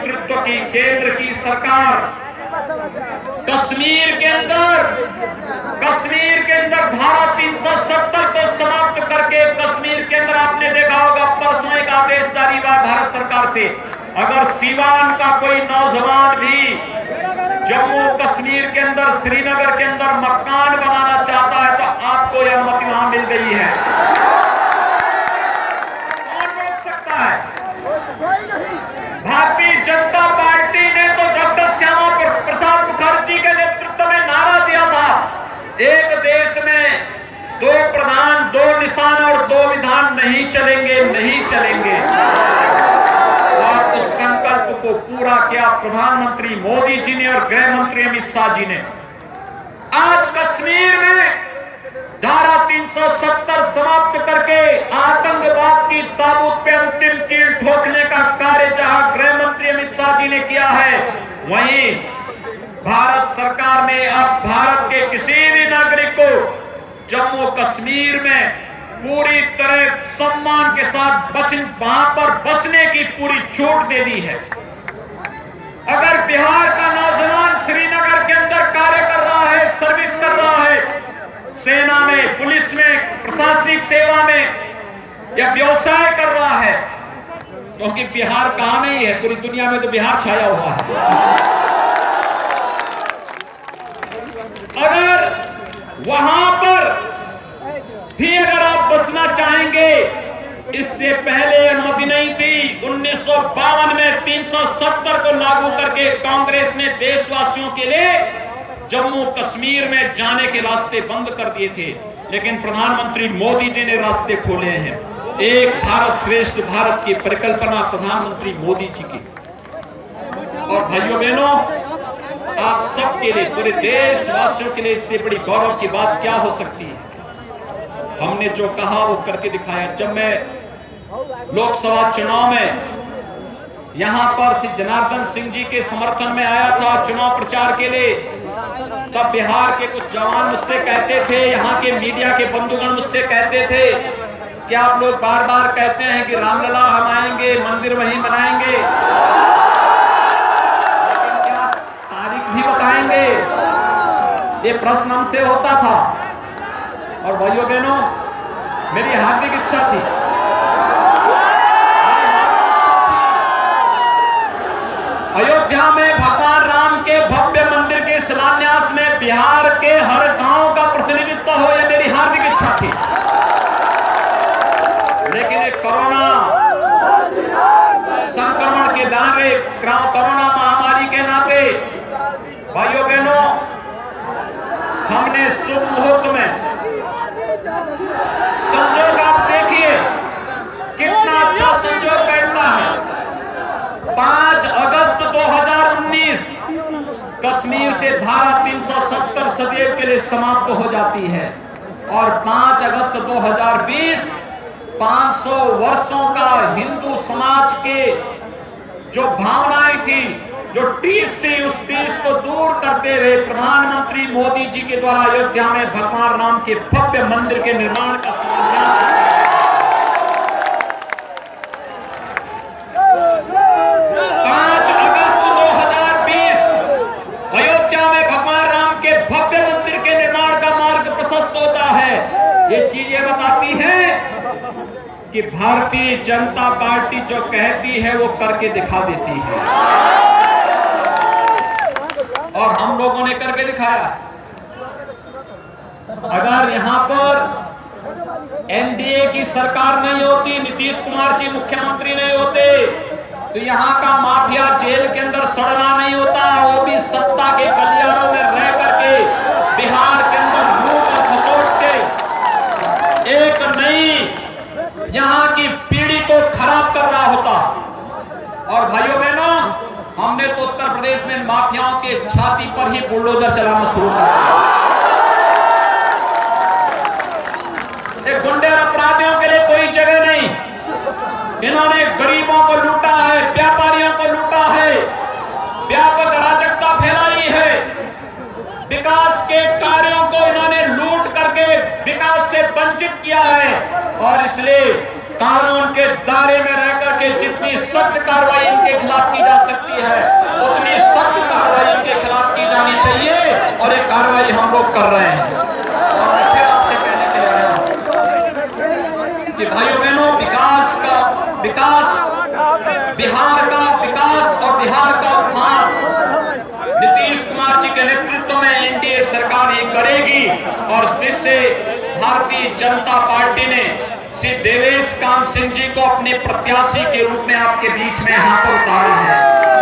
नेतृत्व की केंद्र की सरकार कश्मीर के अंदर धारा 370 को समाप्त करके कश्मीर के अंदर आपने देखा होगा परसों एक आदेश जारी हुआ भारत सरकार से, अगर सीवान का कोई नौजवान भी जम्मू कश्मीर के अंदर श्रीनगर के अंदर मकान बनाना चाहता है तो आपको यह अनुमति वहां मिल गई है। कौन रोक सकता है? भारतीय जनता पार्टी ने तो डॉक्टर श्यामा प्रसाद मुखर्जी के नेतृत्व में नारा दिया था, एक देश में दो प्रधान, दो निशान और दो विधान नहीं चलेंगे, नहीं चलेंगे। और उस संकल्प को पूरा किया प्रधानमंत्री मोदी जी ने और गृह मंत्री अमित शाह जी ने। आज कश्मीर में धारा 370 समाप्त करके आतंकवाद की ताबूत पे अंतिम कील ठोकने का कार्य जहां गृह मंत्री अमित शाह जी ने किया है, वहीं भारत सरकार ने अब भारत के किसी भी नागरिक को जम्मू कश्मीर में पूरी तरह सम्मान के साथ वहां पर बसने की पूरी छूट दे दी है। अगर बिहार का नौजवान श्रीनगर के अंदर कार्य कर रहा है, सर्विस कर रहा है, सेना में, पुलिस में, प्रशासनिक सेवा में या व्यवसाय कर रहा है, क्योंकि बिहार कहां में ही है, पूरी दुनिया में तो बिहार छाया हुआ है। अगर वहां पर भी अगर आप बसना चाहेंगे, इससे पहले अनुमति नहीं थी। 1952 में 370 को लागू करके कांग्रेस ने देशवासियों के लिए जम्मू कश्मीर में जाने के रास्ते बंद कर दिए थे, लेकिन प्रधानमंत्री मोदी जी ने रास्ते खोले हैं। एक भारत श्रेष्ठ भारत की परिकल्पना प्रधानमंत्री मोदी जी की। और भाइयों बहनों, आप सबके लिए, पूरे देशवासियों के लिए इससे बड़ी गौरव की बात क्या हो सकती है? हमने जो कहा वो करके दिखाया। जब मैं लोकसभा चुनाव में यहां पर श्री जनार्दन सिंह जी के समर्थन में आया था चुनाव प्रचार के लिए, तब बिहार के कुछ जवान मुझसे कहते थे, यहां के मीडिया के बंधुगण मुझसे कहते थे कि आप लोग बार बार कहते हैं कि रामलला हम आएंगे, मंदिर वहीं बनाएंगे, लेकिन क्या तारीख भी बताएंगे? ये प्रश्न हमसे होता था। और भाइयों बहनों, मेरी हार्दिक इच्छा थी, अयोध्या में भगवान राम के भव्य मंदिर के शिलान्यास में बिहार के हर गांव का प्रतिनिधित्व हो, यह मेरी हार्दिक इच्छा थी। लेकिन एक कोरोना संक्रमण के नाते, कोरोना महामारी के नाते, भाइयों बहनों, हमने शुभ मुहूर्त में संजोग, आप देखिए कितना अच्छा संजोग बैठता है। 5 अगस्त 2019 कश्मीर से धारा 370 सदैव के लिए समाप्त हो जाती है और 5 अगस्त 2020 500 वर्षों का हिंदू समाज के जो भावनाएं थी, जो टीस थी, उस टीस को दूर करते हुए प्रधानमंत्री मोदी जी के द्वारा अयोध्या में भगवान राम के भव्य मंदिर के निर्माण का शिलान्यास 5 अगस्त 2020 अयोध्या में भगवान राम के भव्य मंदिर के निर्माण का मार्ग प्रशस्त होता है। ये चीजें बताती हैं कि भारतीय जनता पार्टी जो कहती है वो करके दिखा देती है, और हम लोगों ने करके दिखाया। अगर यहां पर एनडीए की सरकार नहीं होती, नीतीश कुमार जी मुख्यमंत्री नहीं होते, तो यहां का माफिया जेल के अंदर सड़ना नहीं होता, वो भी सत्ता के गलियारों में रह करके बिहार के अंदर लूट और खसोट के एक नई यहां की पीढ़ी को खराब कर रहा होता। और भाइयों बहनों, हमने तो उत्तर प्रदेश में माफियाओं के छाती पर ही बुलडोजर चलाना शुरू कर दिया। गुंडे और अपराधियों के लिए कोई जगह नहीं। इन्होंने गरीबों को लूटा है, व्यापारियों को लूटा है, व्यापक अराजकता फैलाई है, विकास के कार्यों को इन्होंने लूट करके विकास से वंचित किया है। और इसलिए कानून के दायरे में रहकर के जितनी सख्त कार्रवाई इनके खिलाफ की जा सकती है कि भाइयों बहनों, विकास बिहार का विकास और बिहार का उत्थान नीतीश कुमार जी के नेतृत्व में एनडीए सरकार ये करेगी। और जिससे भारतीय जनता पार्टी ने श्री देवेश कांत सिंह जी को अपने प्रत्याशी के रूप में आपके बीच में यहाँ पर उतारा है।